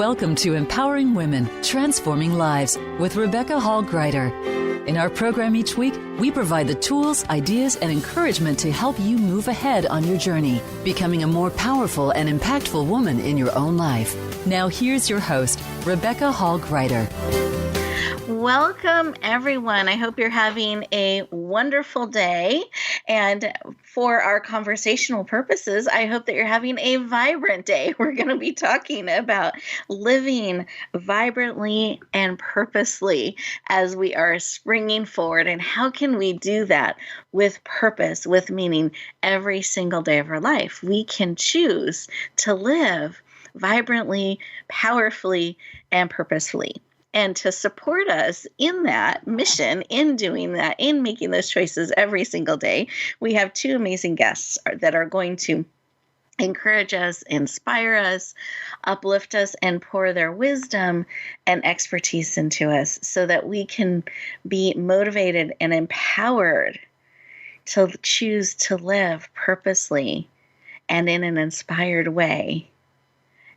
Welcome to Empowering Women, Transforming Lives with Rebecca Hall-Greider. In our program each week, we provide the tools, ideas, and encouragement to help you move ahead on your journey, becoming a more powerful and impactful woman in your own life. Now here's your host, Rebecca Hall-Greider. Welcome, everyone. I hope you're having a wonderful day. And for our conversational purposes, I hope that you're having a vibrant day. We're going to be talking about living vibrantly and purposely as we are springing forward. And how can we do that with purpose, with meaning every single day of our life? We can choose to live vibrantly, powerfully, and purposefully. And to support us in that mission, in doing that, in making those choices every single day, we have two amazing guests that are going to encourage us, inspire us, uplift us, and pour their wisdom and expertise into us so that we can be motivated and empowered to choose to live purposely and in an inspired way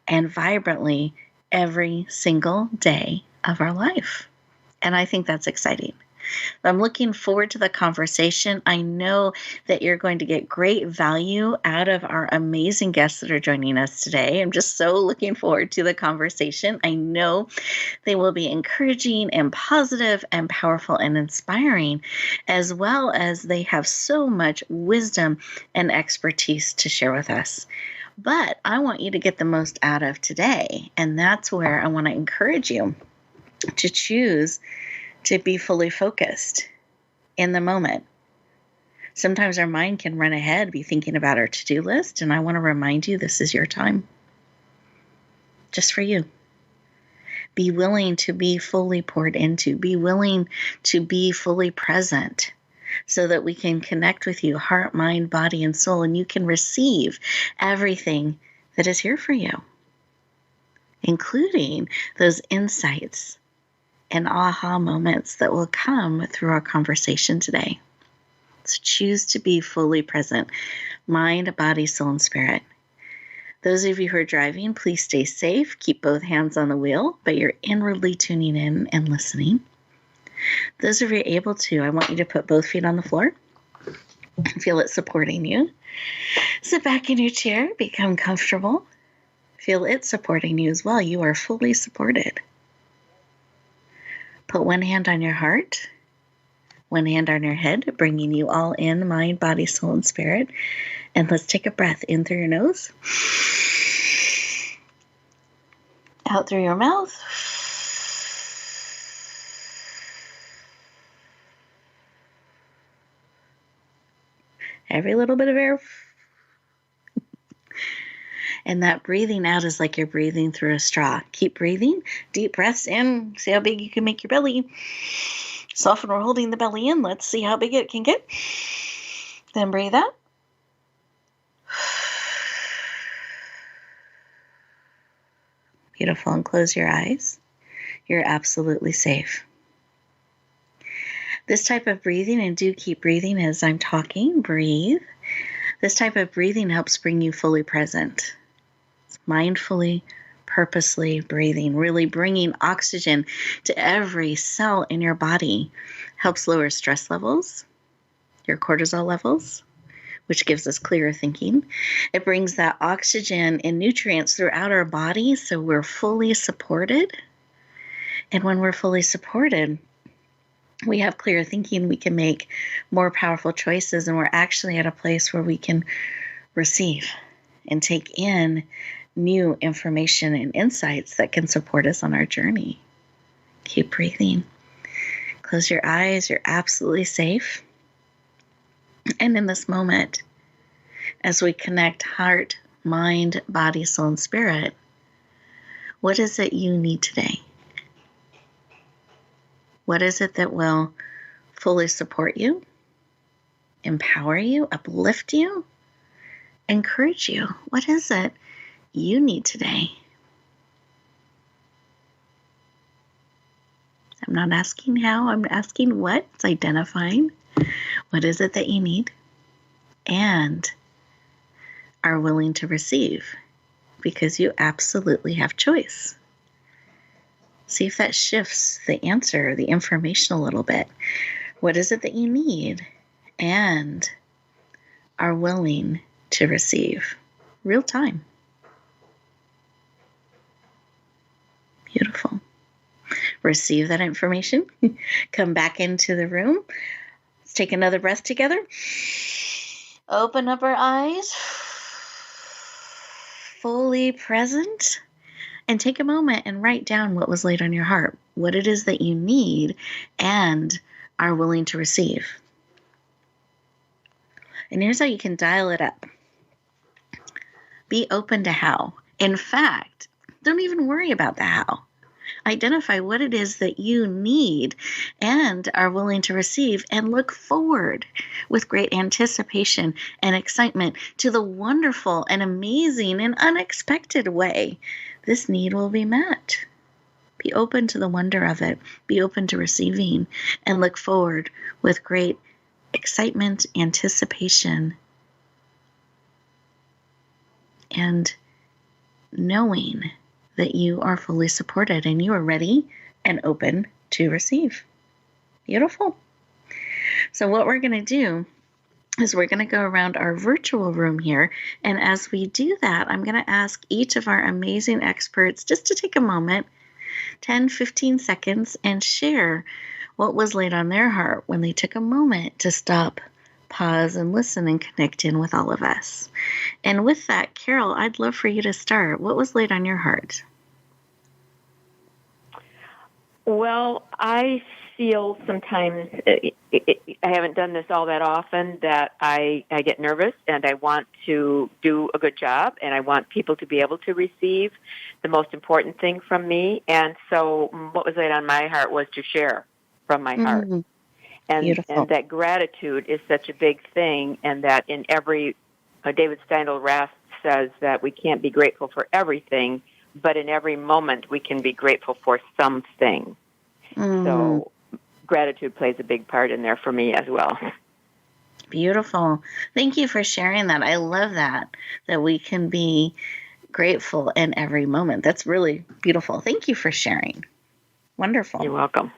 and vibrantly every single day of our life. And I think that's exciting. I'm looking forward to the conversation. I know that you're going to get great value out of our amazing guests that are joining us today. I'm just so looking forward to the conversation. I know they will be encouraging and positive and powerful and inspiring, as well as they have so much wisdom and expertise to share with us. But I want you to get the most out of today. And that's where I want to encourage you to choose to be fully focused in the moment. Sometimes our mind can run ahead, be thinking about our to-do list, and I want to remind you this is your time. Just for you. Be willing to be fully poured into. Be willing to be fully present so that we can connect with you, heart, mind, body, and soul, and you can receive everything that is here for you, including those insights and aha moments that will come through our conversation today. So choose to be fully present, mind, body, soul, and spirit. Those of you who are driving, please stay safe. Keep both hands on the wheel, but you're inwardly tuning in and listening. Those of you able to, I want you to put both feet on the floor. Feel it supporting you. Sit back in your chair, become comfortable. Feel it supporting you as well. You are fully supported. Put one hand on your heart, one hand on your head, bringing you all in, mind, body, soul, and spirit. And let's take a breath in through your nose, out through your mouth. Every little bit of air. And that breathing out is like you're breathing through a straw. Keep breathing. Deep breaths in. See how big you can make your belly. So often we're holding the belly in. Let's see how big it can get. Then breathe out. Beautiful. And close your eyes. You're absolutely safe. This type of breathing, and do keep breathing as I'm talking. Breathe. This type of breathing helps bring you fully present. Mindfully, purposely breathing, really bringing oxygen to every cell in your body, helps lower stress levels, your cortisol levels, which gives us clearer thinking. It brings that oxygen and nutrients throughout our body so we're fully supported. And when we're fully supported, we have clearer thinking, we can make more powerful choices, and we're actually at a place where we can receive and take in new information and insights that can support us on our journey. Keep breathing. Close your eyes. You're absolutely safe. And in this moment, as we connect heart, mind, body, soul, and spirit, what is it you need today? What is it that will fully support you, empower you, uplift you, encourage you? What is it you need today? I'm not asking how, I'm asking what. It's identifying what is it that you need and are willing to receive, because you absolutely have choice. See if that shifts the answer, the information a little bit. What is it that you need and are willing to receive? Real time. Beautiful. Receive that information. Come back into the room. Let's take another breath together. Open up our eyes. Fully present. And take a moment and write down what was laid on your heart, what it is that you need and are willing to receive. And here's how you can dial it up. Be open to how. In fact, don't even worry about the how. Identify what it is that you need and are willing to receive, and look forward with great anticipation and excitement to the wonderful and amazing and unexpected way this need will be met. Be open to the wonder of it. Be open to receiving, and look forward with great excitement, anticipation, and knowing that you are fully supported and you are ready and open to receive. Beautiful. So what we're going to do is we're going to go around our virtual room here. And as we do that, I'm going to ask each of our amazing experts just to take a moment, 10, 15 seconds, and share what was laid on their heart when they took a moment to stop, pause, and listen and connect in with all of us. And with that, Carol, I'd love for you to start. What was laid on your heart? Well, I feel sometimes, I haven't done this all that often, that I get nervous and I want to do a good job and I want people to be able to receive the most important thing from me. And so what was laid on my heart was to share from my heart. And that gratitude is such a big thing, and that in every, David Steindl Rast says that we can't be grateful for everything, but in every moment we can be grateful for something. So gratitude plays a big part in there for me as well. Beautiful. Thank you for sharing that. I love that we can be grateful in every moment. That's really beautiful. Thank you for sharing. Wonderful. You're welcome.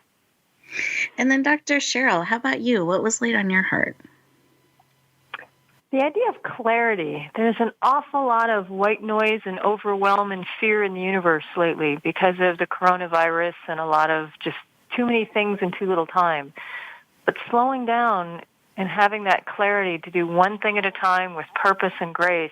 And then Dr. Cheryl, how about you? What was laid on your heart? The idea of clarity. There's an awful lot of white noise and overwhelm and fear in the universe lately because of the coronavirus and a lot of just too many things in too little time. But slowing down and having that clarity to do one thing at a time with purpose and grace,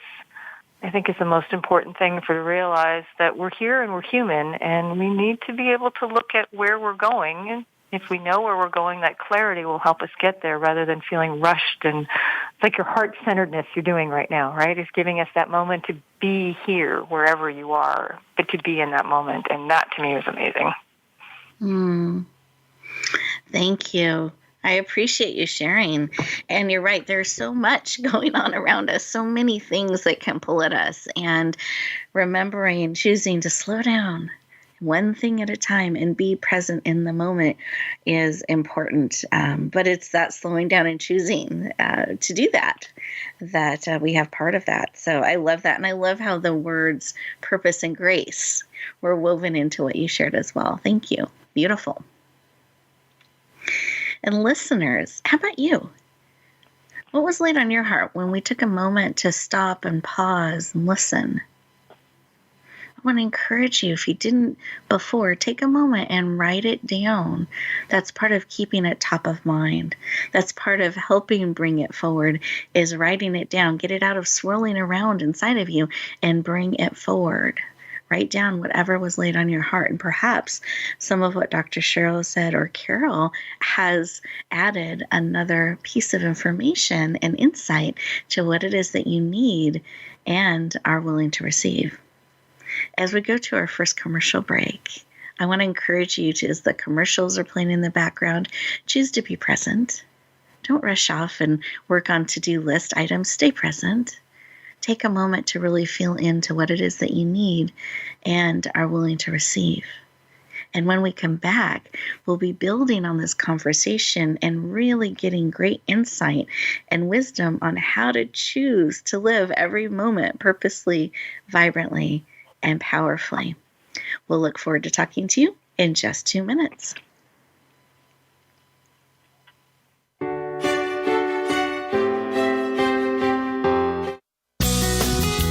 I think is the most important thing to realize that we're here and we're human, and we need to be able to look at where we're going. And if we know where we're going, that clarity will help us get there rather than feeling rushed. And it's like your heart-centeredness you're doing right now, right? Is giving us that moment to be here wherever you are, but to be in that moment. And that to me is amazing. Thank you. I appreciate you sharing. And you're right, there's so much going on around us, so many things that can pull at us. And remembering, choosing to slow down one thing at a time and be present in the moment is important. But it's that slowing down and choosing to do that we have part of that. So I love that. And I love how the words purpose and grace were woven into what you shared as well. Thank you. Beautiful. And listeners, how about you? What was laid on your heart when we took a moment to stop and pause and listen? I want to encourage you, if you didn't before, take a moment and write it down. That's part of keeping it top of mind. That's part of helping bring it forward, is writing it down. Get it out of swirling around inside of you and bring it forward. Write down whatever was laid on your heart. And perhaps some of what Dr. Cheryl said or Carol has added another piece of information and insight to what it is that you need and are willing to receive. As we go to our first commercial break, I want to encourage you to, as the commercials are playing in the background, choose to be present. Don't rush off and work on to-do list items. Stay present. Take a moment to really feel into what it is that you need and are willing to receive. And when we come back, we'll be building on this conversation and really getting great insight and wisdom on how to choose to live every moment purposely, vibrantly, and powerfully. We'll look forward to talking to you in just 2 minutes.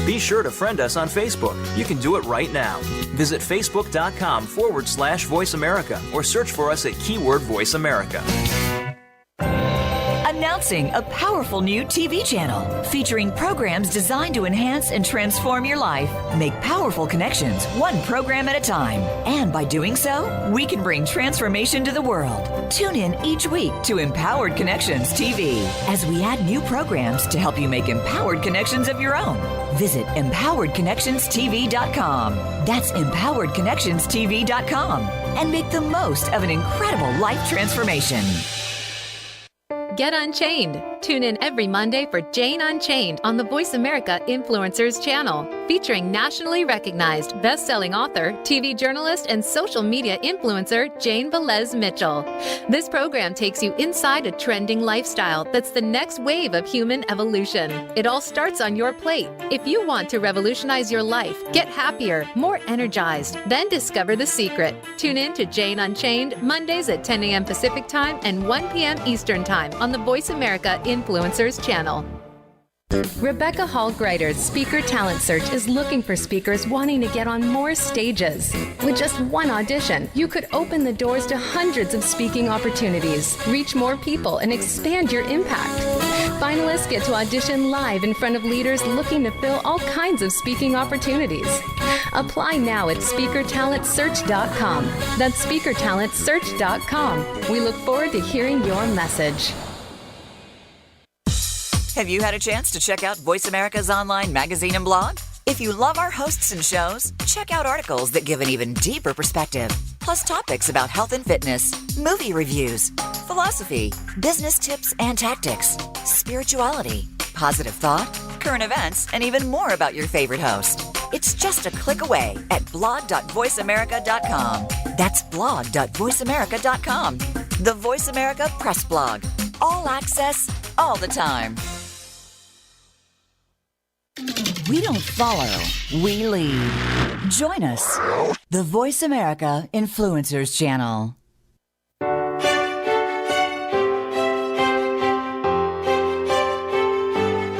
Be sure to friend us on Facebook. You can do it right now. Visit facebook.com/Voice America or search for us at keyword Voice America. Announcing a powerful new TV channel featuring programs designed to enhance and transform your life. Make powerful connections, one program at a time. And by doing so, we can bring transformation to the world. Tune in each week to Empowered Connections TV as we add new programs to help you make empowered connections of your own. Visit empoweredconnectionstv.com. That's empoweredconnectionstv.com. And make the most of an incredible life transformation. Get Unchained. Tune in every Monday for Jane Unchained on the Voice America Influencers channel, featuring nationally recognized best-selling author, TV journalist, and social media influencer Jane Velez Mitchell. This program takes you inside a trending lifestyle that's the next wave of human evolution. It all starts on your plate. If you want to revolutionize your life, get happier, more energized, then discover the secret. Tune in to Jane Unchained Mondays at 10 a.m. Pacific Time and 1 p.m. Eastern Time on the Voice America Influencers channel. Rebecca Hall-Greider's Speaker Talent Search is looking for speakers wanting to get on more stages. With just one audition, you could open the doors to hundreds of speaking opportunities, reach more people, and expand your impact. Finalists get to audition live in front of leaders looking to fill all kinds of speaking opportunities. Apply now at speakertalentsearch.com. That's speakertalentsearch.com. We look forward to hearing your message. Have you had a chance to check out Voice America's online magazine and blog? If you love our hosts and shows, check out articles that give an even deeper perspective, plus topics about health and fitness, movie reviews, philosophy, business tips and tactics, spirituality, positive thought, current events, and even more about your favorite host. It's just a click away at blog.voiceamerica.com. That's blog.voiceamerica.com. The Voice America Press Blog. All access, all the time. We don't follow, we lead. Join us, the Voice America Influencers channel.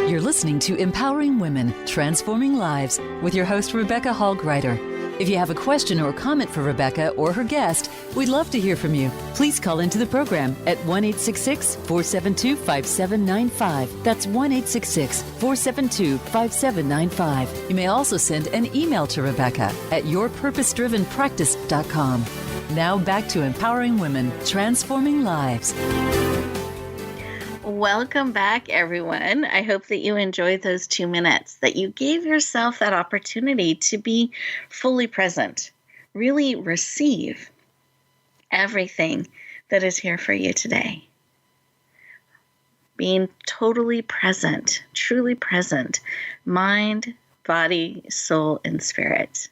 You're listening to Empowering Women, Transforming Lives with your host, Rebecca Hall-Greider. If you have a question or comment for Rebecca or her guest, we'd love to hear from you. Please call into the program at 1-866-472-5795. That's 1-866-472-5795. You may also send an email to Rebecca at yourpurposedrivenpractice.com. Now back to Empowering Women, Transforming Lives. Welcome back, everyone. I hope that you enjoyed those 2 minutes, that you gave yourself that opportunity to be fully present, really receive everything that is here for you today. Being totally present, truly present, mind, body, soul, and spirit.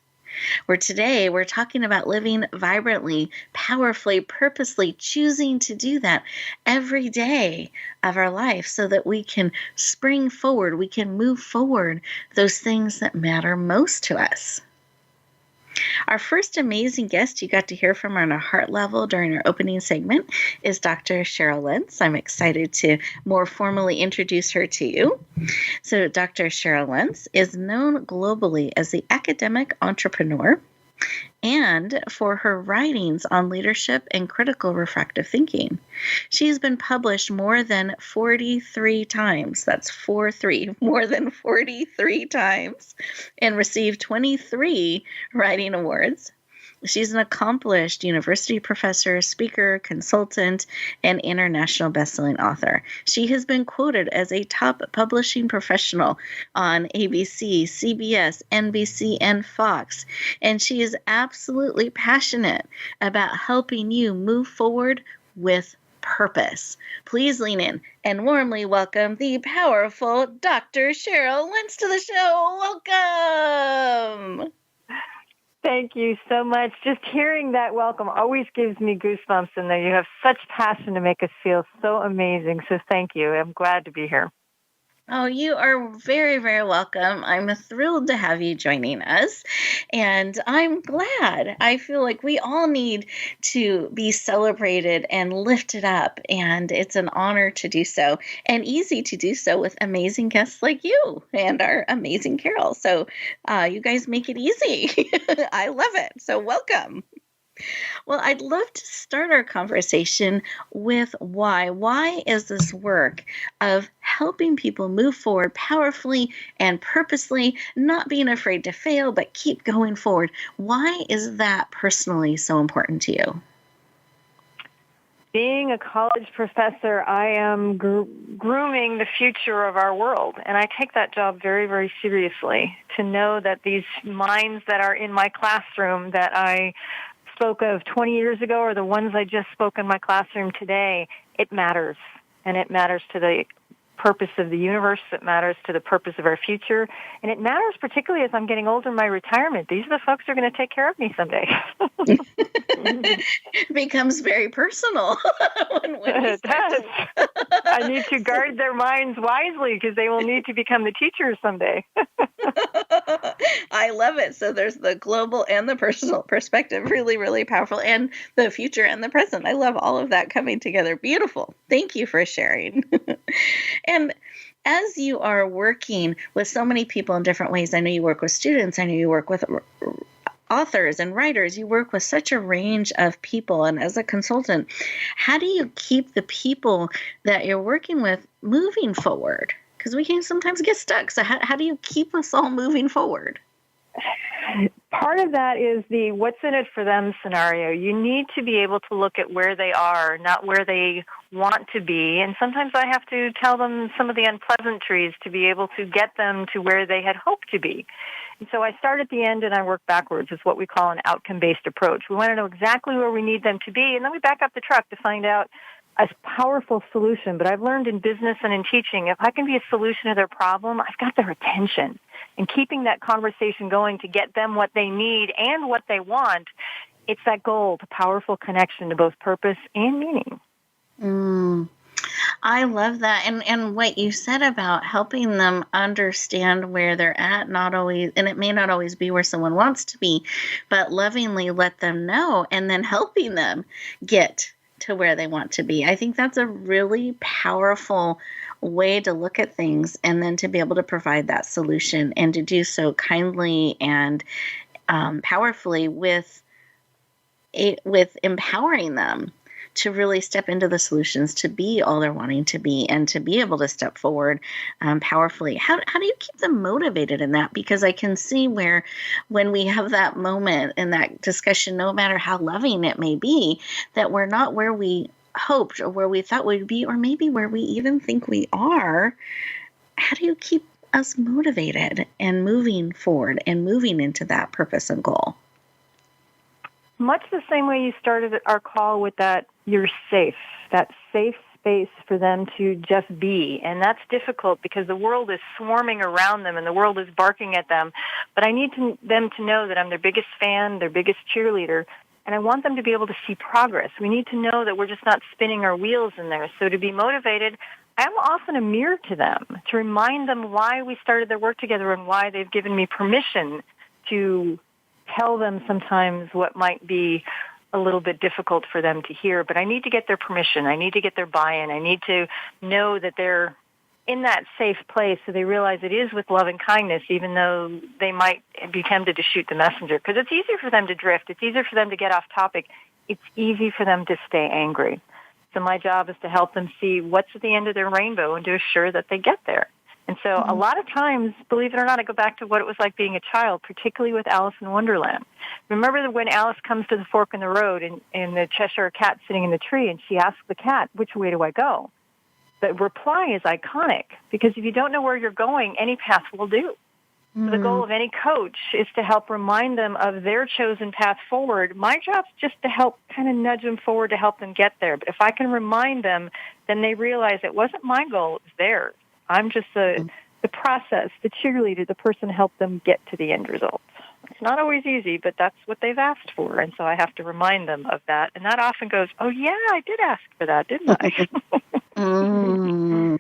Where today we're talking about living vibrantly, powerfully, purposely, choosing to do that every day of our life so that we can spring forward, we can move forward those things that matter most to us. Our first amazing guest you got to hear from on a heart level during our opening segment is Dr. Cheryl Lentz. I'm excited to more formally introduce her to you. So Dr. Cheryl Lentz is known globally as the academic entrepreneur and for her writings on leadership and critical refractive thinking. She's been published more than 43 times. That's 43, more than 43 times, and received 23 writing awards. She's an accomplished university professor, speaker, consultant, and international best-selling author. She has been quoted as a top publishing professional on ABC, CBS, NBC, and Fox. And she is absolutely passionate about helping you move forward with purpose. Please lean in and warmly welcome the powerful Dr. Cheryl Lentz to the show. Welcome. Thank you so much. Just hearing that welcome always gives me goosebumps in there. You have such passion to make us feel so amazing. So thank you. I'm glad to be here. Oh, you are very, very welcome. I'm thrilled to have you joining us. And I'm glad. I feel like we all need to be celebrated and lifted up. And it's an honor to do so and easy to do so with amazing guests like you and our amazing Carol. So you guys make it easy. I love it. So welcome. Well, I'd love to start our conversation with why. Why is this work of helping people move forward powerfully and purposely, not being afraid to fail, but keep going forward? Why is that personally so important to you? Being a college professor, I am grooming the future of our world, and I take that job very, very seriously. To know that these minds that are in my classroom that I spoke of 20 years ago are the ones I just spoke in my classroom today, it matters. And it matters to the purpose of the universe. It matters to the purpose of our future. And it matters particularly as I'm getting older in my retirement. These are the folks who are going to take care of me someday. It becomes very personal. It does. I need to guard their minds wisely because they will need to become the teachers someday. I love it. So there's the global and the personal perspective, really, really powerful, and the future and the present. I love all of that coming together. Beautiful. Thank you for sharing. And as you are working with so many people in different ways, I know you work with students, I know you work with authors and writers, you work with such a range of people. And as a consultant, how do you keep the people that you're working with moving forward? Because we can sometimes get stuck. So how do you keep us all moving forward? Part of that is the what's in it for them scenario. You need to be able to look at where they are, not where they want to be. And sometimes I have to tell them some of the unpleasantries to be able to get them to where they had hoped to be. And so I start at the end and I work backwards. It's what we call an outcome-based approach. We want to know exactly where we need them to be, and then we back up the truck to find out a powerful solution. But I've learned in business and in teaching, if I can be a solution to their problem, I've got their attention. And keeping that conversation going to get them what they need and what they want, it's that goal, the powerful connection to both purpose and meaning. I love that. And what you said about helping them understand where they're at, not always, and it may not always be where someone wants to be, but lovingly let them know and then helping them get to where they want to be. I think that's a really powerful way to look at things, and then to be able to provide that solution and to do so kindly and powerfully with empowering them to really step into the solutions, to be all they're wanting to be, and to be able to step forward powerfully. How do you keep them motivated in that? Because I can see where when we have that moment and that discussion, no matter how loving it may be, that we're not where we hoped or where we thought we'd be, or maybe where we even think we are. How do you keep us motivated and moving forward and moving into that purpose and goal? Much the same way you started our call with that, you're safe, that safe space for them to just be. And that's difficult because the world is swarming around them and the world is barking at them. But I need them to know that I'm their biggest fan, their biggest cheerleader, and I want them to be able to see progress. We need to know that we're just not spinning our wheels in there. So to be motivated, I'm often a mirror to them, to remind them why we started their work together and why they've given me permission to tell them sometimes what might be a little bit difficult for them to hear. But I need to get their permission. I need to get their buy-in. I need to know that they're in that safe place so they realize it is with love and kindness, even though they might be tempted to shoot the messenger. Because it's easier for them to drift. It's easier for them to get off topic. It's easy for them to stay angry. So my job is to help them see what's at the end of their rainbow and to assure that they get there. And so a lot of times, believe it or not, I go back to what it was like being a child, particularly with Alice in Wonderland. Remember when Alice comes to the fork in the road and the Cheshire Cat's sitting in the tree and she asks the cat, which way do I go? The reply is iconic because if you don't know where you're going, any path will do. So the goal of any coach is to help remind them of their chosen path forward. My job's just to help kind of nudge them forward to help them get there. But if I can remind them, then they realize it wasn't my goal, it was theirs. I'm just the process, the cheerleader, the person to help them get to the end result. It's not always easy, but that's what they've asked for. And so I have to remind them of that. And that often goes, oh, yeah, I did ask for that, didn't I? Mm.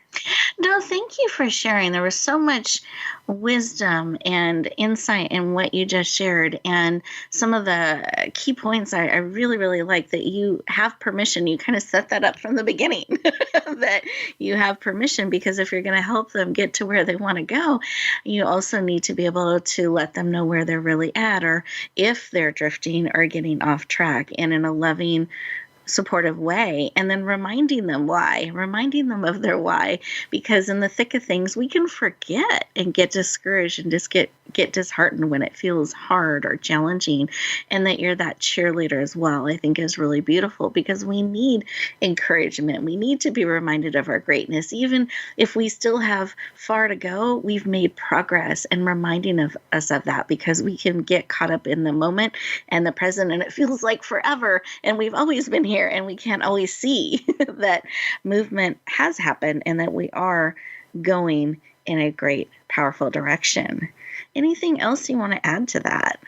No, thank you for sharing. There was so much wisdom and insight in what you just shared. And some of the key points I really, really like that you have permission. You kind of set that up from the beginning that you have permission, because if you're going to help them get to where they want to go, you also need to be able to let them know where they're really at, or if they're drifting or getting off track, and in a loving, supportive way, and then reminding them of their why, because in the thick of things we can forget and get discouraged and just get disheartened when it feels hard or challenging. And that you're that cheerleader as well, I think is really beautiful, because we need encouragement. We need to be reminded of our greatness. Even if we still have far to go, we've made progress, and reminding of us of that, because we can get caught up in the moment and the present, and it feels like forever, and we've always been here, and we can't always see that movement has happened and that we are going in a great, powerful direction. Anything else you want to add to that?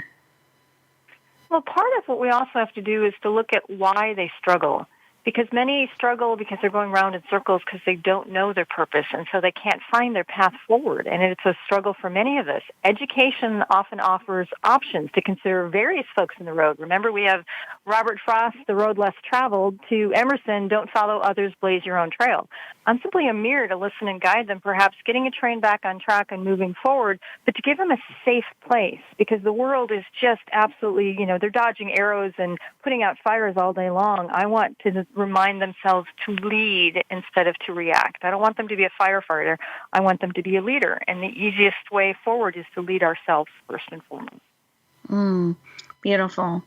Well, part of what we also have to do is to look at why they struggle. Because many struggle because they're going around in circles because they don't know their purpose, and so they can't find their path forward. And it's a struggle for many of us. Education often offers options to consider various folks in the road. Remember, we have Robert Frost, The Road Less Traveled, to Emerson, Don't Follow Others, Blaze Your Own Trail. I'm simply a mirror to listen and guide them, perhaps getting a train back on track and moving forward, but to give them a safe place, because the world is just absolutely, they're dodging arrows and putting out fires all day long. I want to remind themselves to lead instead of to react. I don't want them to be a firefighter. I want them to be a leader. And the easiest way forward is to lead ourselves first and foremost. Beautiful.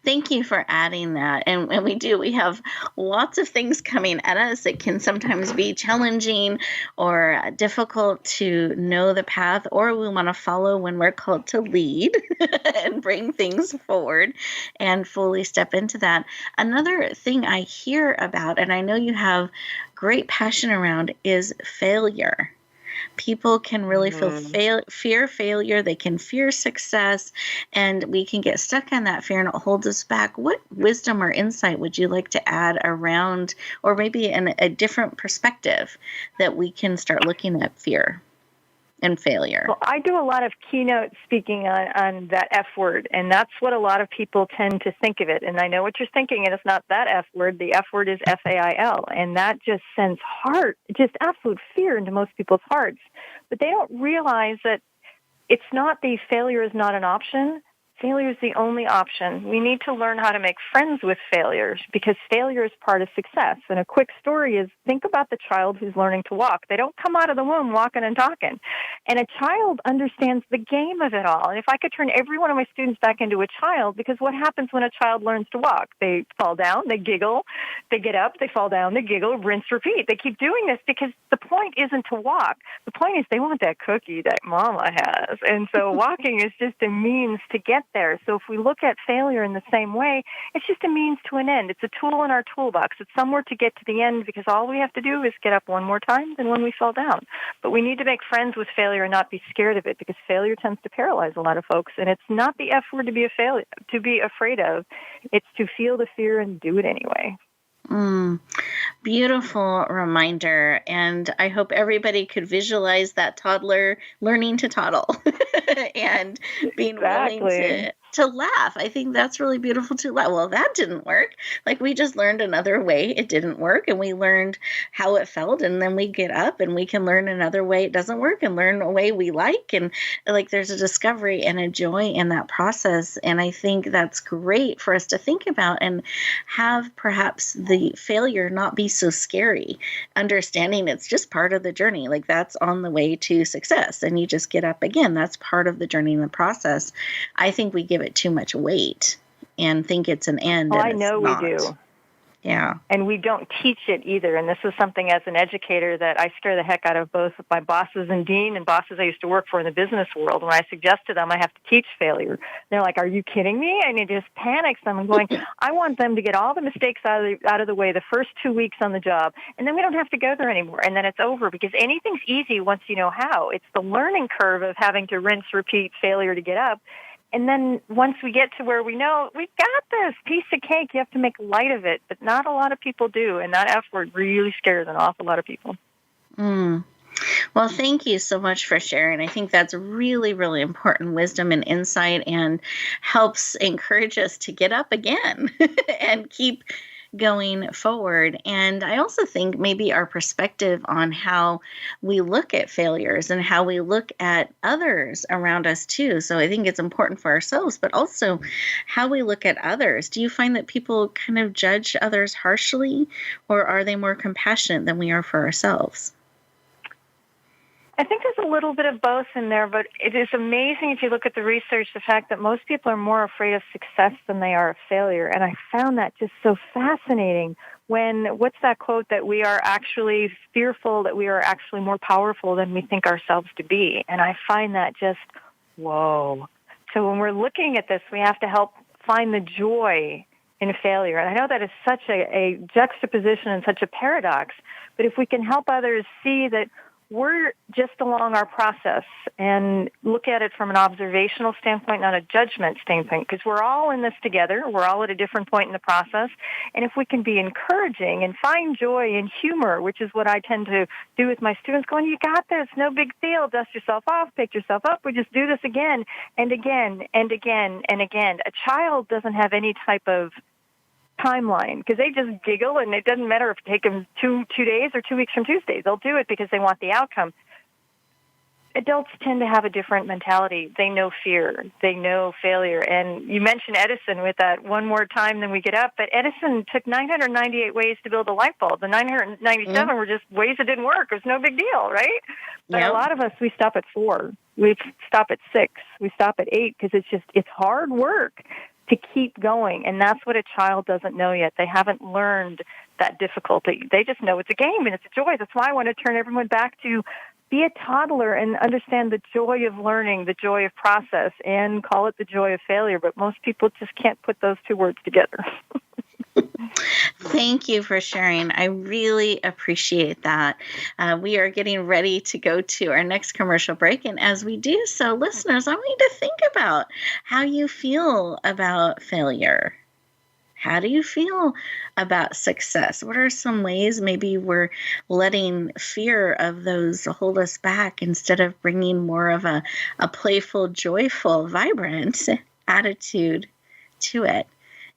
Thank you for adding that. And we have lots of things coming at us. It can sometimes be challenging or difficult to know the path, or we want to follow when we're called to lead and bring things forward and fully step into that. Another thing I hear about, and I know you have great passion around, is failure. People can really fear failure. They can fear success, and we can get stuck on that fear, and it holds us back. What wisdom or insight would you like to add around, or maybe in a different perspective, that we can start looking at fear and failure? Well, I do a lot of keynote speaking on that F word, and that's what a lot of people tend to think of it. And I know what you're thinking, and it's not that F word. The F word is FAIL, and that just sends just absolute fear into most people's hearts. But they don't realize that it's not the failure is not an option. Failure is the only option. We need to learn how to make friends with failures, because failure is part of success. And a quick story is, think about the child who's learning to walk. They don't come out of the womb walking and talking. And a child understands the game of it all. And if I could turn every one of my students back into a child, because what happens when a child learns to walk? They fall down, they giggle, they get up, they fall down, they giggle, rinse, repeat. They keep doing this because the point isn't to walk. The point is they want that cookie that mama has. And so walking is just a means to get there. So if we look at failure in the same way, it's just a means to an end. It's a tool in our toolbox. It's somewhere to get to the end, because all we have to do is get up one more time than when we fell down. But we need to make friends with failure and not be scared of it, because failure tends to paralyze a lot of folks. And it's not the F word to be afraid of. It's to feel the fear and do it anyway. Beautiful reminder. And I hope everybody could visualize that toddler learning to toddle and being willing to laugh. I think that's really beautiful to laugh. Well, that didn't work. Like, we just learned another way it didn't work, and we learned how it felt, and then we get up and we can learn another way it doesn't work and learn a way we like. And like, there's a discovery and a joy in that process. And I think that's great for us to think about, and have perhaps the failure not be so scary, understanding it's just part of the journey. Like, that's on the way to success, and you just get up again. That's part of the journey and the process. I think we give it too much weight and think it's an end. Oh, and I know we do. Yeah. And we don't teach it either. And this is something, as an educator, that I scare the heck out of both my bosses and dean and bosses I used to work for in the business world. When I suggest to them I have to teach failure, they're like, "Are you kidding me?" And it just panics them. I'm going, I want them to get all the mistakes out of the way the first 2 weeks on the job, and then we don't have to go there anymore. And then it's over, because anything's easy once you know how. It's the learning curve of having to rinse, repeat, failure to get up. And then once we get to where we know, we've got this piece of cake, you have to make light of it. But not a lot of people do. And that F word really scares an awful lot of people. Well, thank you so much for sharing. I think that's really, really important wisdom and insight, and helps encourage us to get up again and keep going forward. And I also think maybe our perspective on how we look at failures and how we look at others around us too. So I think it's important for ourselves, but also how we look at others. Do you find that people kind of judge others harshly, or are they more compassionate than we are for ourselves? I think there's a little bit of both in there, but it is amazing if you look at the research, the fact that most people are more afraid of success than they are of failure. And I found that just so fascinating what's that quote, that we are actually fearful that we are actually more powerful than we think ourselves to be. And I find that just, whoa. So when we're looking at this, we have to help find the joy in failure. And I know that is such a juxtaposition and such a paradox, but if we can help others see that we're just along our process and look at it from an observational standpoint, not a judgment standpoint, because we're all in this together. We're all at a different point in the process. And if we can be encouraging and find joy in humor, which is what I tend to do with my students, going, you got this, no big deal, dust yourself off, pick yourself up, we just do this again and again and again and again. A child doesn't have any type of timeline, because they just giggle, and it doesn't matter if it takes them two days or 2 weeks from Tuesday. They'll do it because they want the outcome. Adults tend to have a different mentality. They know fear. They know failure. And you mentioned Edison with that one more time than we get up, but Edison took 998 ways to build a light bulb. The 997 were just ways it didn't work. It was no big deal, right? But a lot of us, we stop at 4. We stop at 6. We stop at 8, because it's hard work to keep going. And that's what a child doesn't know yet. They haven't learned that difficulty. They just know it's a game and it's a joy. That's why I want to turn everyone back to be a toddler and understand the joy of learning, the joy of process, and call it the joy of failure. But most people just can't put those two words together. Thank you for sharing. I really appreciate that. We are getting ready to go to our next commercial break. And as we do so, listeners, I want you to think about how you feel about failure. How do you feel about success? What are some ways maybe we're letting fear of those hold us back instead of bringing more of a playful, joyful, vibrant attitude to it?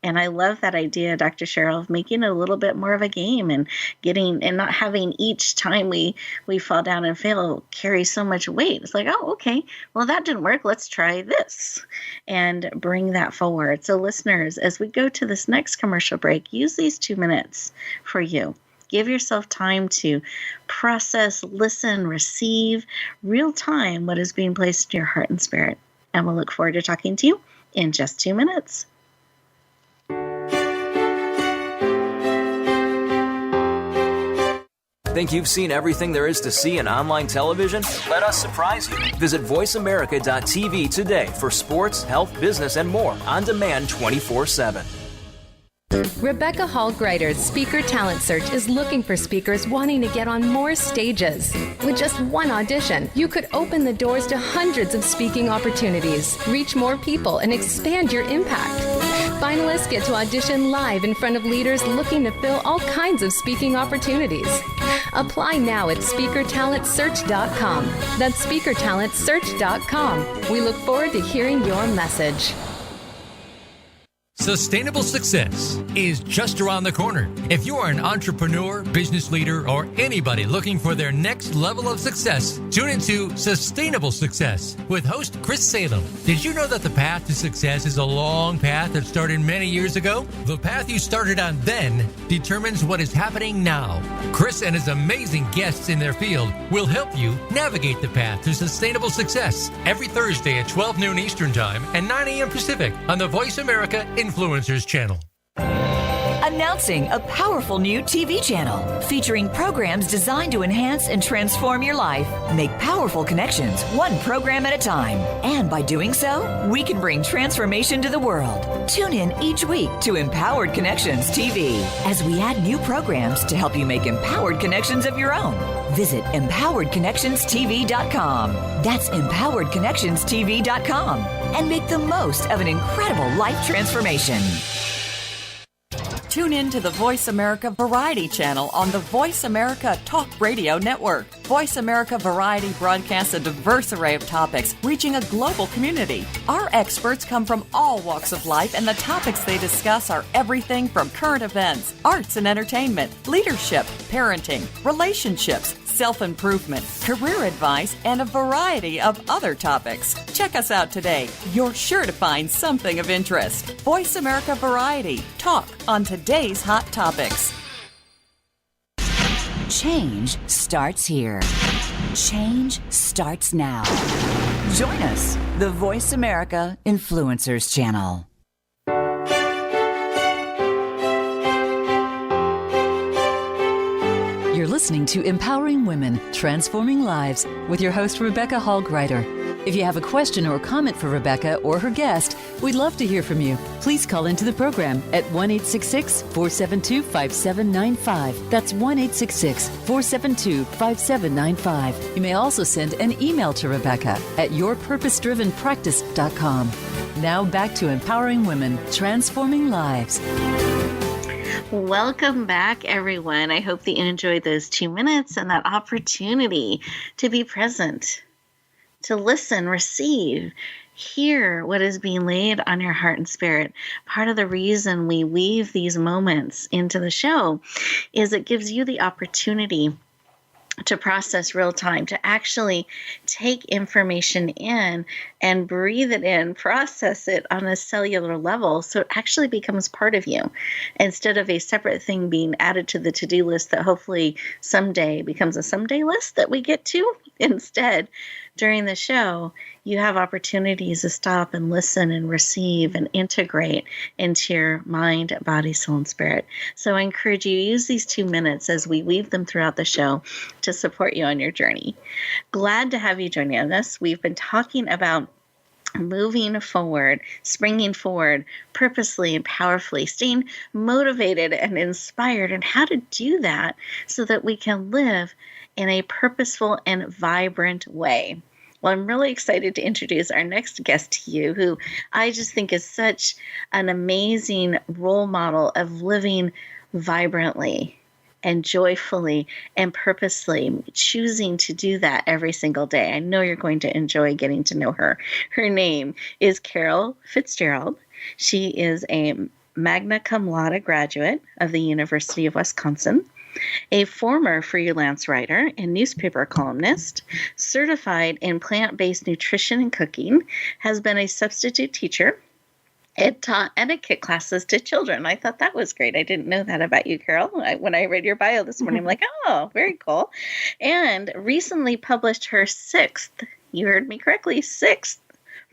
And I love that idea, Dr. Cheryl, of making it a little bit more of a game and not having each time we fall down and fail carry so much weight. It's like, oh, okay, well, that didn't work. Let's try this and bring that forward. So listeners, as we go to this next commercial break, use these 2 minutes for you. Give yourself time to process, listen, receive real time what is being placed in your heart and spirit. And we'll look forward to talking to you in just 2 minutes. Think you've seen everything there is to see in online television? Let us surprise you. Visit voiceamerica.tv today for sports, health, business, and more on demand 24/7. Rebecca Hall Greider's Speaker Talent Search is looking for speakers wanting to get on more stages. With just one audition, you could open the doors to hundreds of speaking opportunities, reach more people, and expand your impact. Finalists get to audition live in front of leaders looking to fill all kinds of speaking opportunities. Apply now at SpeakerTalentSearch.com. That's SpeakerTalentSearch.com. We look forward to hearing your message. Sustainable success is just around the corner. If you are an entrepreneur, business leader, or anybody looking for their next level of success, tune into Sustainable Success with host Chris Salem. Did you know that the path to success is a long path that started many years ago? The path you started on then determines what is happening now. Chris and his amazing guests in their field will help you navigate the path to sustainable success every Thursday at 12 noon Eastern Time and 9 a.m. Pacific on the Voice America Influencers Channel. Announcing a powerful new TV channel featuring programs designed to enhance and transform your life. Make powerful connections, one program at a time. And by doing so, we can bring transformation to the world. Tune in each week to Empowered Connections TV as we add new programs to help you make empowered connections of your own. Visit empoweredconnectionstv.com. That's empoweredconnectionstv.com. And make the most of an incredible life transformation. Tune in to the Voice America Variety channel on the Voice America Talk Radio Network. Voice America Variety broadcasts a diverse array of topics, reaching a global community. Our experts come from all walks of life, and the topics they discuss are everything from current events, arts and entertainment, leadership, parenting, relationships, self-improvement, career advice, and a variety of other topics. Check us out today. You're sure to find something of interest. Voice America Variety. Talk on today's hot topics. Change starts here. Change starts now. Join us, the Voice America Influencers Channel. You're listening to Empowering Women, Transforming Lives with your host, Rebecca Hall-Greider. If you have a question or comment for Rebecca or her guest, we'd love to hear from you. Please call into the program at 1-866-472-5795. That's 1-866-472-5795. You may also send an email to Rebecca at yourpurposedrivenpractice.com. Now back to Empowering Women, Transforming Lives. Welcome back, everyone. I hope that you enjoyed those 2 minutes and that opportunity to be present, to listen, receive, hear what is being laid on your heart and spirit. Part of the reason we weave these moments into the show is it gives you the opportunity to process real time, to actually take information in and breathe it in, process it on a cellular level so it actually becomes part of you instead of a separate thing being added to the to-do list that hopefully someday becomes a someday list that we get to. Instead, during the show, you have opportunities to stop and listen and receive and integrate into your mind, body, soul, and spirit. So I encourage you to use these 2 minutes as we weave them throughout the show to support you on your journey. Glad to have you joining us. We've been talking about moving forward, springing forward purposely and powerfully, staying motivated and inspired, and how to do that so that we can live in a purposeful and vibrant way. Well, I'm really excited to introduce our next guest to you, who I just think is such an amazing role model of living vibrantly and joyfully and purposely, choosing to do that every single day. I know you're going to enjoy getting to know her. Her name is Carol Fitzgerald. She is a magna cum laude graduate of the University of Wisconsin, a former freelance writer and newspaper columnist, certified in plant-based nutrition and cooking, has been a substitute teacher, and taught etiquette classes to children. I thought that was great. I didn't know that about you, Carol. When I read your bio this morning, I'm like, oh, very cool. And recently published her sixth, you heard me correctly, sixth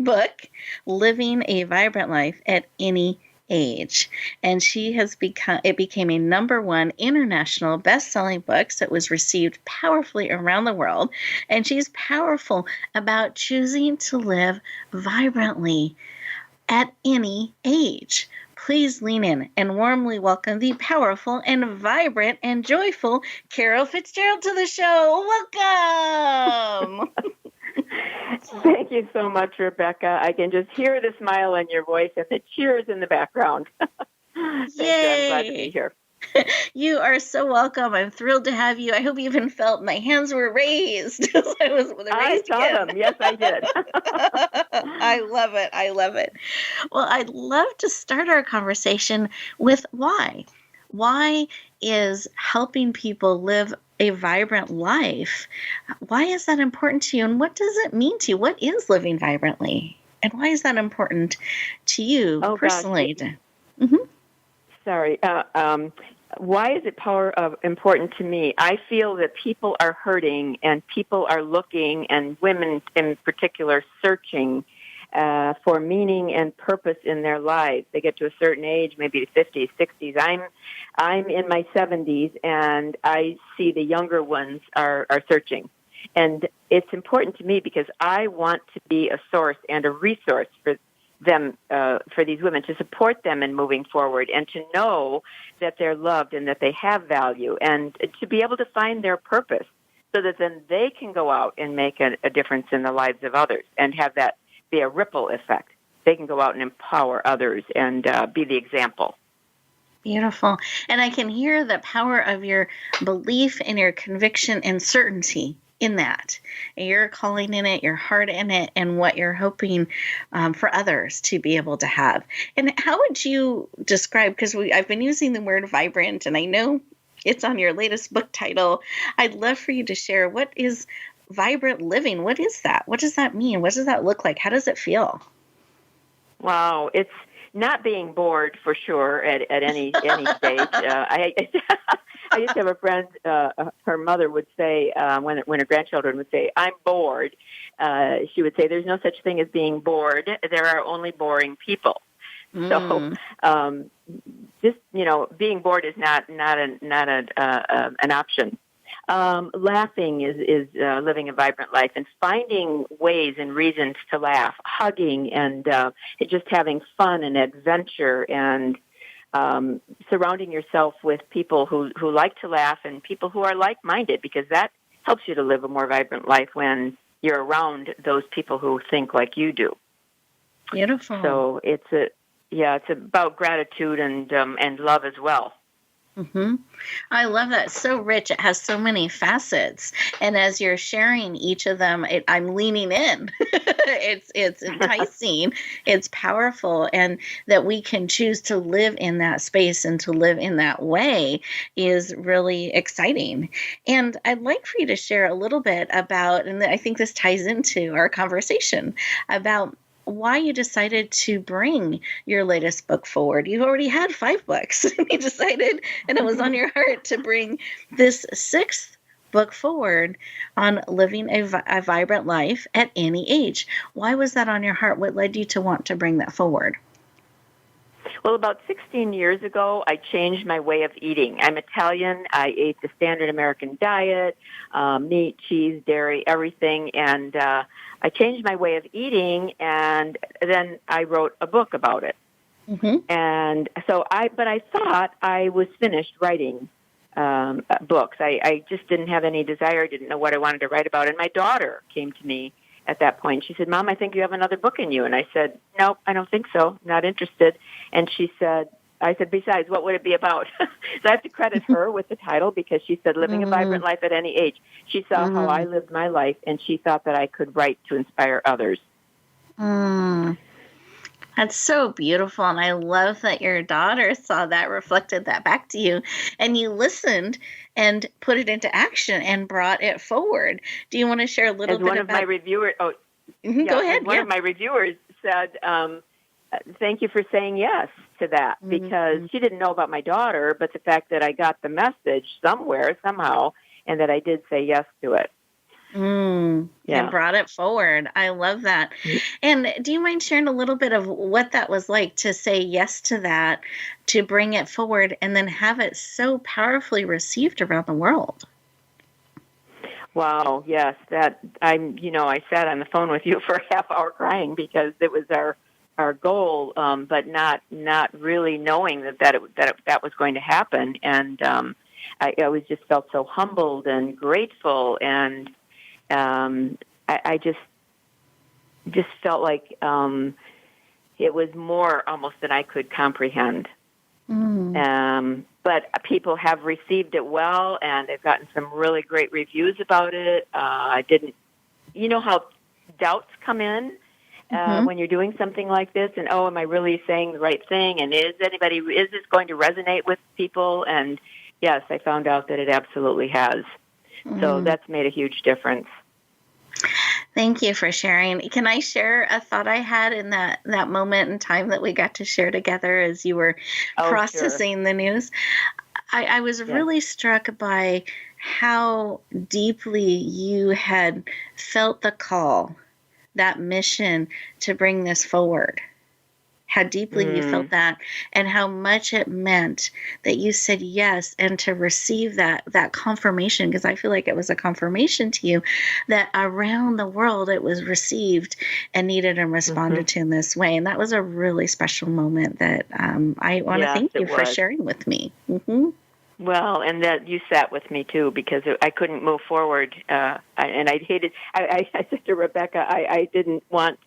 book, Living a Vibrant Life at Any Age. And it became a #1 international best-selling book that was received powerfully around the world. And she's powerful about choosing to live vibrantly at any age. Please lean in and warmly welcome the powerful and vibrant and joyful Carol Fitzgerald to the show. Welcome. Thank you so much, Rebecca. I can just hear the smile in your voice and the cheers in the background. Thank you. I'm glad to be here. You are so welcome. I'm thrilled to have you. I hope you even felt my hands were raised. I saw them. Yes, I did. I love it. I love it. Well, I'd love to start our conversation with why. Why is helping people live a vibrant life? Why is that important to you? And what does it mean to you? What is living vibrantly? And why is that important to you personally? Sorry. Why is it important to me? I feel that people are hurting and people are looking, and women in particular searching for meaning and purpose in their lives. They get to a certain age, maybe 50s, 60s. I'm in my 70s, and I see the younger ones are searching. And it's important to me because I want to be a source and a resource for them, for these women, to support them in moving forward and to know that they're loved and that they have value, and to be able to find their purpose so that then they can go out and make a difference in the lives of others and have that be a ripple effect. They can go out and empower others and be the example. Beautiful. And I can hear the power of your belief and your conviction and certainty in that. You're calling in it, your heart in it, and what you're hoping for others to be able to have. And how would you describe, because I've been using the word vibrant, and I know it's on your latest book title. I'd love for you to share, what is vibrant living? What is that? What does that mean? What does that look like? How does it feel? Wow, it's not being bored for sure at any stage. I used to have a friend. Her mother would say when her grandchildren would say, "I'm bored," she would say, "There's no such thing as being bored. There are only boring people." So, just being bored is not an option. Laughing is living a vibrant life, and finding ways and reasons to laugh, hugging, and just having fun and adventure, and surrounding yourself with people who like to laugh and people who are like-minded, because that helps you to live a more vibrant life when you're around those people who think like you do. Beautiful. So it's about gratitude and love as well. Mm-hmm. I love that. It's so rich. It has so many facets. And as you're sharing each of them, I'm leaning in. It's enticing. It's powerful. And that we can choose to live in that space and to live in that way is really exciting. And I'd like for you to share a little bit about, and I think this ties into our conversation, about why you decided to bring your latest book forward. You've already had 5 books. You decided, and it was on your heart, to bring this 6th book forward on living a vibrant life at any age. Why was that on your heart? What led you to want to bring that forward? Well, about 16 years ago, I changed my way of eating. I'm Italian. I ate the standard American diet, meat, cheese, dairy, everything, and I changed my way of eating, and then I wrote a book about it. Mm-hmm. And so I thought I was finished writing books. I just didn't have any desire, didn't know what I wanted to write about. And my daughter came to me at that point. She said, "Mom, I think you have another book in you." And I said, "Nope, I don't think so. Not interested." And I said, "Besides, what would it be about?" So I have to credit her with the title, because she said, "Living a vibrant life at any age." She saw how I lived my life, and she thought that I could write to inspire others. That's so beautiful. And I love that your daughter saw that, reflected that back to you, and you listened and put it into action and brought it forward. Do you want to share a little bit about... One of my reviewers... Go ahead. One of my reviewers said, "Thank you for saying yes to that," because she didn't know about my daughter, but the fact that I got the message somehow, and that I did say yes to it. And brought it forward. I love that. And do you mind sharing a little bit of what that was like to say yes to that, to bring it forward, and then have it so powerfully received around the world? Wow, yes. That I sat on the phone with you for a half hour crying, because it was our goal, but not really knowing that was going to happen. And I always just felt so humbled and grateful, and I just felt like it was more almost than I could comprehend. But people have received it well, and they've gotten some really great reviews about it. You know how doubts come in when you're doing something like this, and am I really saying the right thing? And is this going to resonate with people? And yes, I found out that it absolutely has. So that's made a huge difference. Thank you for sharing. Can I share a thought I had in that moment in time that we got to share together as you were processing the news? I was really struck by how deeply you had felt the call that mission to bring this forward? How deeply you felt that, and how much it meant that you said yes, and to receive that confirmation, because I feel like it was a confirmation to you that around the world it was received and needed and responded to in this way. And that was a really special moment that I want to thank you for sharing with me. Well, and that you sat with me too, because I couldn't move forward, and I hated. I said to Rebecca, I didn't want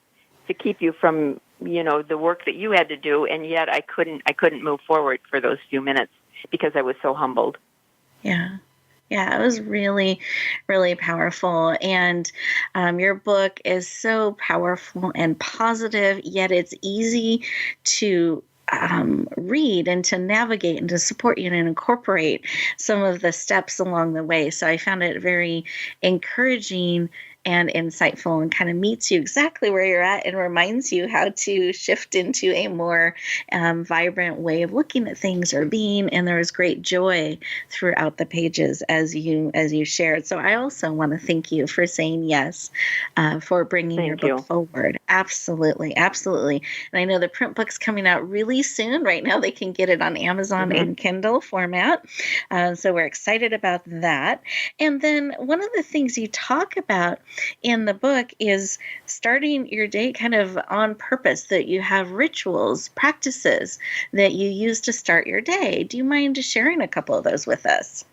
to keep you from the work that you had to do, and yet I couldn't move forward for those few minutes because I was so humbled. Yeah, it was really, really powerful. And your book is so powerful and positive, yet it's easy to read and to navigate and to support you and incorporate some of the steps along the way. So I found it very encouraging and insightful, and kind of meets you exactly where you're at and reminds you how to shift into a more vibrant way of looking at things or being. And there was great joy throughout the pages as you shared. So I also want to thank you for saying yes, for bringing your book forward. Absolutely. And I know the print book's coming out really soon. Right now they can get it on Amazon in Kindle format. So we're excited about that. And then one of the things you talk about in the book is starting your day kind of on purpose, that you have rituals, practices that you use to start your day. Do you mind sharing a couple of those with us?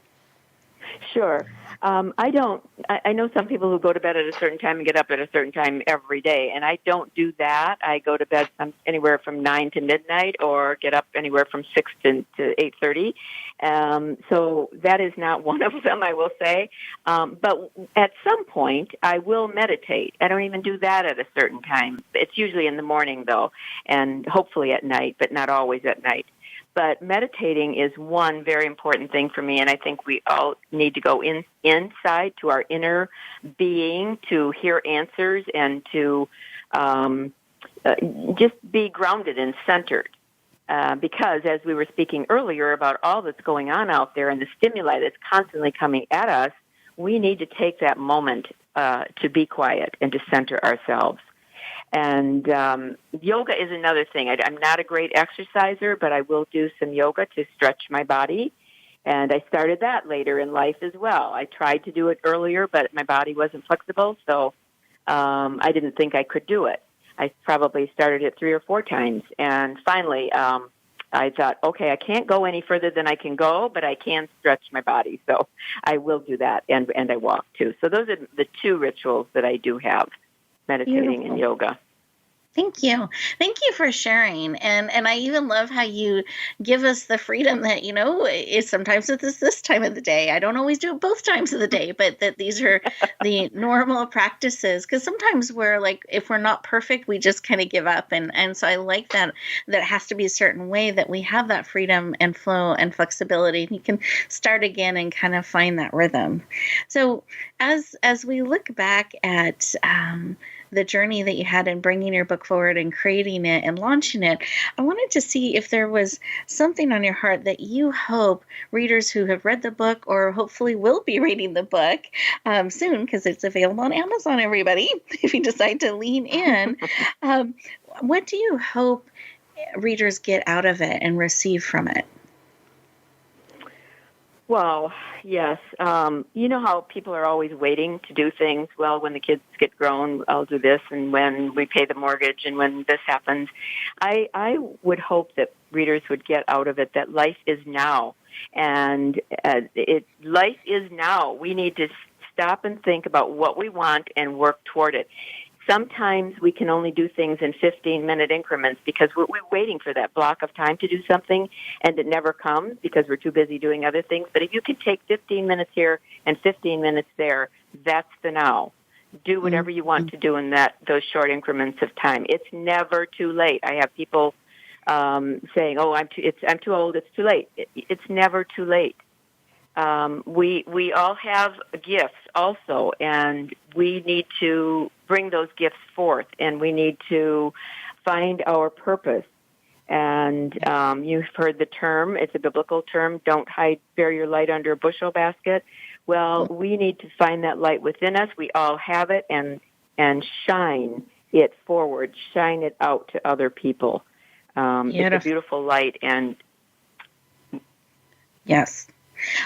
Sure. I know some people who go to bed at a certain time and get up at a certain time every day, and I don't do that. I go to bed anywhere from 9 to midnight, or get up anywhere from 6 to 8:30. So that is not one of them, I will say. But at some point, I will meditate. I don't even do that at a certain time. It's usually in the morning, though, and hopefully at night, but not always at night. But meditating is one very important thing for me, and I think we all need to go inside to our inner being to hear answers and to just be grounded and centered. Because as we were speaking earlier about all that's going on out there and the stimuli that's constantly coming at us, we need to take that moment to be quiet and to center ourselves. And yoga is another thing. I'm not a great exerciser, but I will do some yoga to stretch my body. And I started that later in life as well. I tried to do it earlier, but my body wasn't flexible, so I didn't think I could do it. I probably started it 3 or 4 times. And finally, I thought, okay, I can't go any further than I can go, but I can stretch my body. So I will do that, and I walk too. So those are the 2 rituals that I do have, meditating and yoga. Thank you. Thank you for sharing. And I even love how you give us the freedom that, sometimes it's this time of the day. I don't always do it both times of the day, but that these are the normal practices. Because sometimes we're like, if we're not perfect, we just kind of give up. And so I like that it has to be a certain way, that we have that freedom and flow and flexibility. You can start again and kind of find that rhythm. So as we look back at the journey that you had in bringing your book forward and creating it and launching it, I wanted to see if there was something on your heart that you hope readers who have read the book, or hopefully will be reading the book soon, because it's available on Amazon, everybody, if you decide to lean in. What do you hope readers get out of it and receive from it? Well, yes. You know how people are always waiting to do things. Well, when the kids get grown, I'll do this, and when we pay the mortgage, and when this happens. I would hope that readers would get out of it that life is now. And life is now. We need to stop and think about what we want and work toward it. Sometimes we can only do things in 15-minute increments because we're waiting for that block of time to do something, and it never comes because we're too busy doing other things. But if you can take 15 minutes here and 15 minutes there, that's the now. Do whatever you want to do in those short increments of time. It's never too late. I have people saying, "Oh, I'm too old. It's too late." It's never too late. We all have gifts also, and we need to bring those gifts forth, and we need to find our purpose. And you've heard the term, it's a biblical term, don't bury your light under a bushel basket. Well, we need to find that light within us. We all have it, and and shine it forward, shine it out to other people. It's a beautiful light, and yes.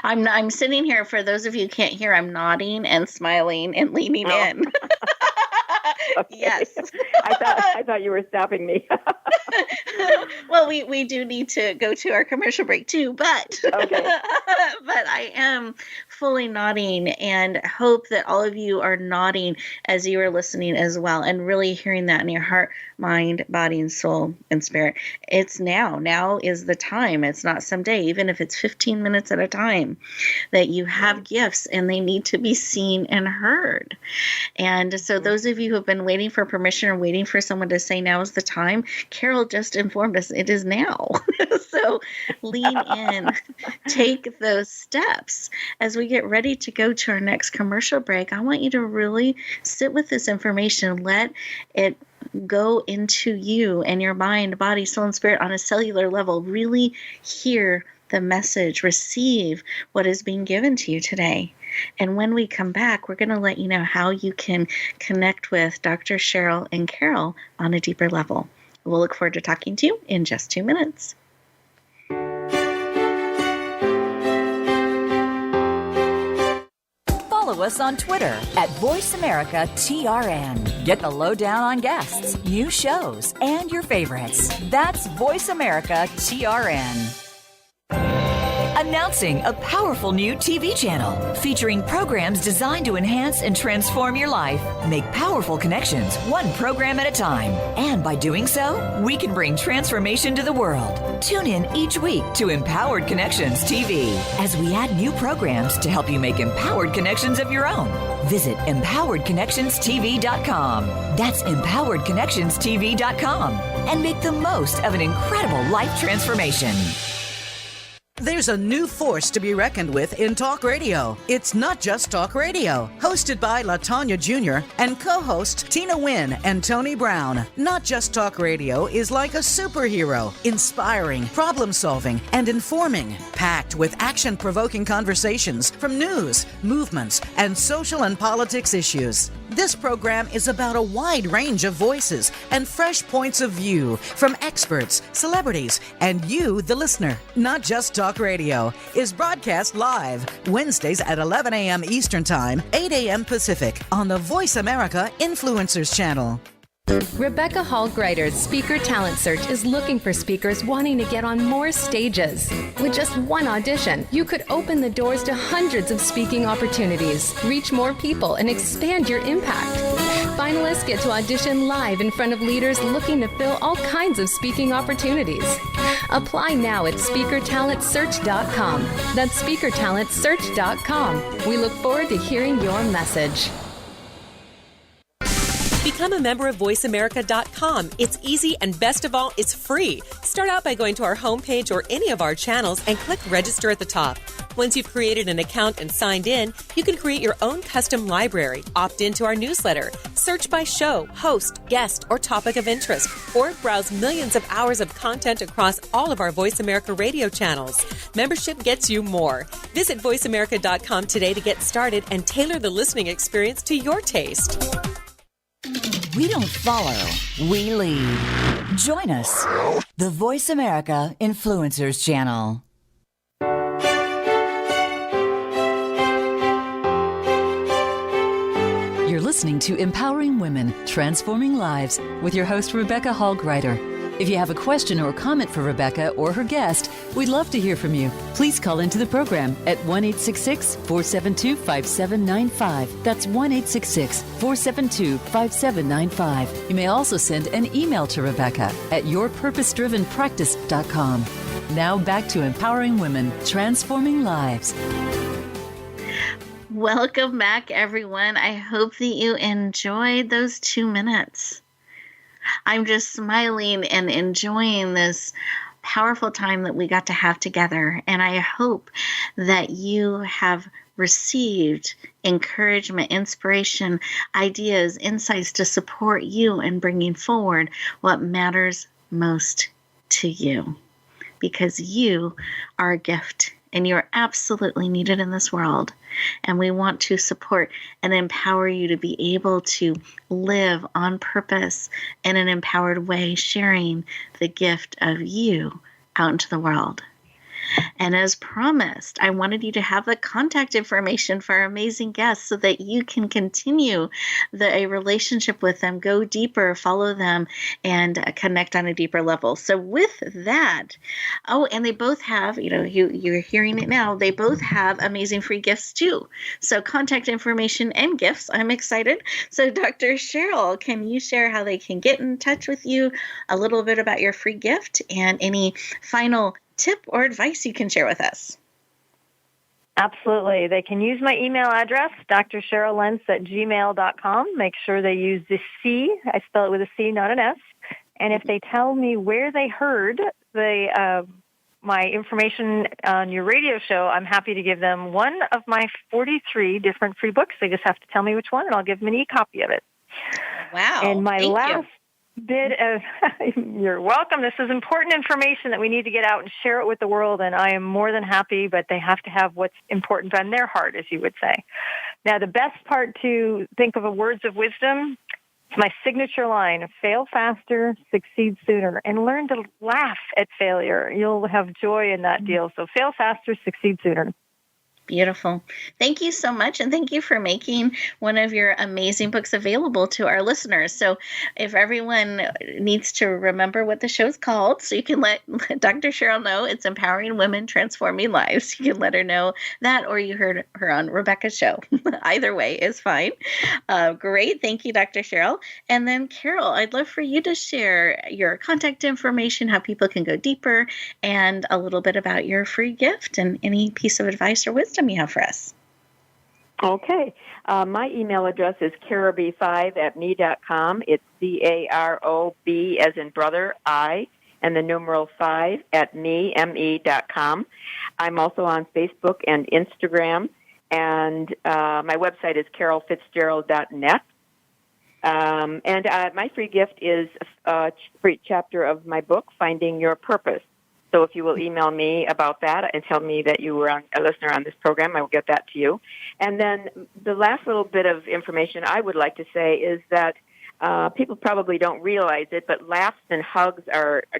I'm sitting here, for those of you who can't hear, I'm nodding and smiling and leaning in. Okay. Yes. I thought you were stopping me. Well, we do need to go to our commercial break too, but Okay. but I am fully nodding, and hope that all of you are nodding as you are listening as well, and really hearing that in your heart, mind, body, and soul and spirit. It's now. Now is the time. It's not someday, even if it's 15 minutes at a time, that you have gifts and they need to be seen and heard. And so those of you who have been waiting for permission or waiting for someone to say now is the time, Carol just informed us it is now. So lean in, take those steps. As we get ready to go to our next commercial break, I want you to really sit with this information, let it go into you and your mind, body, soul, and spirit on a cellular level. Really hear the message, receive what is being given to you today. And when we come back, we're going to let you know how you can connect with Dr. Cheryl and Carol on a deeper level. We'll look forward to talking to you in just 2 minutes. Follow us on Twitter at VoiceAmericaTRN. Get the lowdown on guests, new shows, and your favorites. That's VoiceAmericaTRN. Announcing a powerful new TV channel featuring programs designed to enhance and transform your life. Make powerful connections, one program at a time. And by doing so, we can bring transformation to the world. Tune in each week to Empowered Connections TV as we add new programs to help you make empowered connections of your own. Visit EmpoweredConnectionsTV.com. That's EmpoweredConnectionsTV.com. And make the most of an incredible life transformation. There's a new force to be reckoned with in talk radio. It's Not Just Talk Radio, hosted by LaTanya Jr. and co-hosts Tina Wynn and Tony Brown. Not Just Talk Radio is like a superhero, inspiring, problem-solving, and informing, packed with action-provoking conversations from news, movements, and social and politics issues. This program is about a wide range of voices and fresh points of view from experts, celebrities, and you, the listener. Not Just Talk Radio is broadcast live Wednesdays at 11 a.m. Eastern Time, 8 a.m. Pacific on the Voice America Influencers Channel. Rebecca Hall Greider's Speaker Talent Search is looking for speakers wanting to get on more stages. With just one audition, you could open the doors to hundreds of speaking opportunities, reach more people, and expand your impact. Finalists get to audition live in front of leaders looking to fill all kinds of speaking opportunities. Apply now at SpeakerTalentSearch.com. That's SpeakerTalentSearch.com. We look forward to hearing your message. Become a member of VoiceAmerica.com. It's easy, and best of all, it's free. Start out by going to our homepage or any of our channels and click Register at the top. Once you've created an account and signed in, you can create your own custom library, opt into our newsletter, search by show, host, guest, or topic of interest, or browse millions of hours of content across all of our Voice America radio channels. Membership gets you more. Visit VoiceAmerica.com today to get started and tailor the listening experience to your taste. We don't follow, we lead. Join us, the Voice America Influencers Channel. You're listening to Empowering Women, Transforming Lives with your host, Rebecca Hall Greider. If you have a question or comment for Rebecca or her guest, we'd love to hear from you. Please call into the program at 1-866-472-5795. That's 1-866-472-5795. You may also send an email to Rebecca at yourpurposedrivenpractice.com. Now back to Empowering Women, Transforming Lives. Welcome back, everyone. I hope that you enjoyed those 2 minutes. I'm just smiling and enjoying this powerful time that we got to have together. And I hope that you have received encouragement, inspiration, ideas, insights to support you in bringing forward what matters most to you. Because you are a gift and you're absolutely needed in this world. And we want to support and empower you to be able to live on purpose in an empowered way, sharing the gift of you out into the world. And as promised, I wanted you to have the contact information for our amazing guests so that you can continue a relationship with them, go deeper, follow them, and connect on a deeper level. So with that, and they both have, you're hearing it now, they both have amazing free gifts too. So contact information and gifts. I'm excited. So Dr. Cheryl, can you share how they can get in touch with you, a little bit about your free gift, and any final tip or advice you can share with us? Absolutely. They can use my email address, drcheryllenz@gmail.com. Make sure they use the C. I spell it with a C, not an S. And if they tell me where they heard my information on your radio show, I'm happy to give them one of my 43 different free books. They just have to tell me which one, and I'll give them an e-copy of it. Wow. And my Thank last you. bit of, you're welcome. This is important information that we need to get out and share it with the world, and I am more than happy, but they have to have what's important on their heart, as you would say. Now, the best part to think of a words of wisdom, it's my signature line: fail faster, succeed sooner, and learn to laugh at failure. You'll have joy in that deal. So fail faster, succeed sooner. Beautiful. Thank you so much. And thank you for making one of your amazing books available to our listeners. So if everyone needs to remember what the show's called, so you can let Dr. Cheryl know, it's Empowering Women, Transforming Lives. You can let her know that, or you heard her on Rebecca's show. Either way is fine. Great. Thank you, Dr. Cheryl. And then Carol, I'd love for you to share your contact information, how people can go deeper, and a little bit about your free gift and any piece of advice or wisdom you have for us. Okay. My email address is carob5@me.com. It's CAROB as in brother, I, and the numeral 5 at me.com. I'm also on Facebook and Instagram, and my website is carolfitzgerald.net. And my free gift is a free chapter of my book, Finding Your Purpose. So if you will email me about that and tell me that you were a listener on this program, I will get that to you. And then the last little bit of information I would like to say is that people probably don't realize it, but laughs and hugs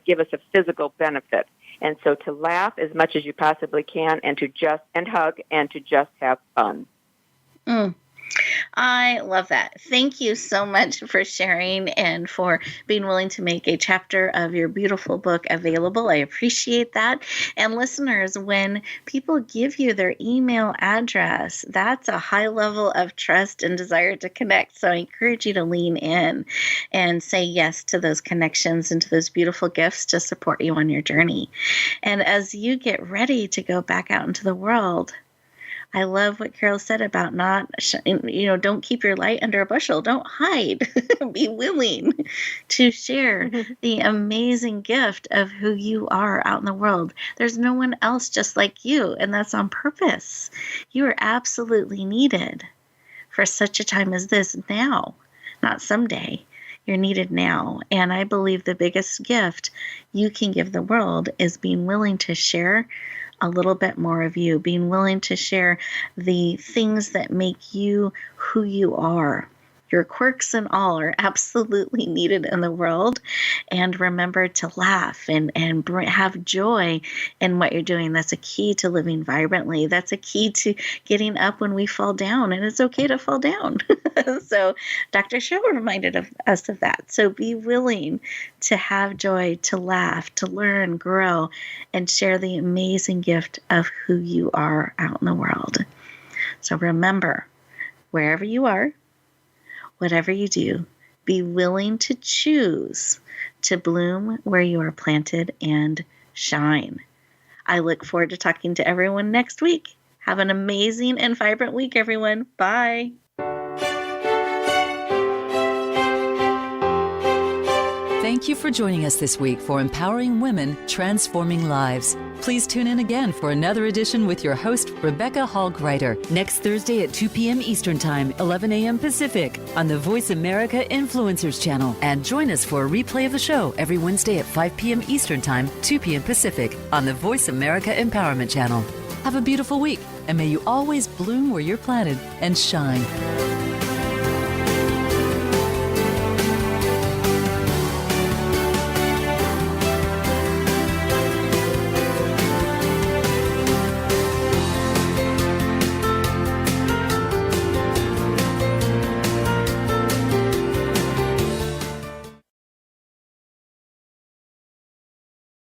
give us a physical benefit. And so to laugh as much as you possibly can, and hug and to just have fun. I love that. Thank you so much for sharing and for being willing to make a chapter of your beautiful book available. I appreciate that. And listeners, when people give you their email address, that's a high level of trust and desire to connect. So I encourage you to lean in and say yes to those connections and to those beautiful gifts to support you on your journey. And as you get ready to go back out into the world, I love what Carol said about don't keep your light under a bushel. Don't hide. Be willing to share the amazing gift of who you are out in the world. There's no one else just like you, and that's on purpose. You are absolutely needed for such a time as this now, not someday. You're needed now. And I believe the biggest gift you can give the world is being willing to share a little bit more of you, being willing to share the things that make you who you are. Your quirks and all are absolutely needed in the world. And remember to laugh and have joy in what you're doing. That's a key to living vibrantly. That's a key to getting up when we fall down. And it's okay to fall down. So Dr. Cheryl reminded us of that. So be willing to have joy, to laugh, to learn, grow, and share the amazing gift of who you are out in the world. So remember, wherever you are, whatever you do, be willing to choose to bloom where you are planted and shine. I look forward to talking to everyone next week. Have an amazing and vibrant week, everyone. Bye. Thank you for joining us this week for Empowering Women, Transforming Lives. Please tune in again for another edition with your host, Rebecca Hall-Greiter, next Thursday at 2 p.m. Eastern Time, 11 a.m. Pacific, on the Voice America Influencers channel. And join us for a replay of the show every Wednesday at 5 p.m. Eastern Time, 2 p.m. Pacific, on the Voice America Empowerment channel. Have a beautiful week, and may you always bloom where you're planted and shine.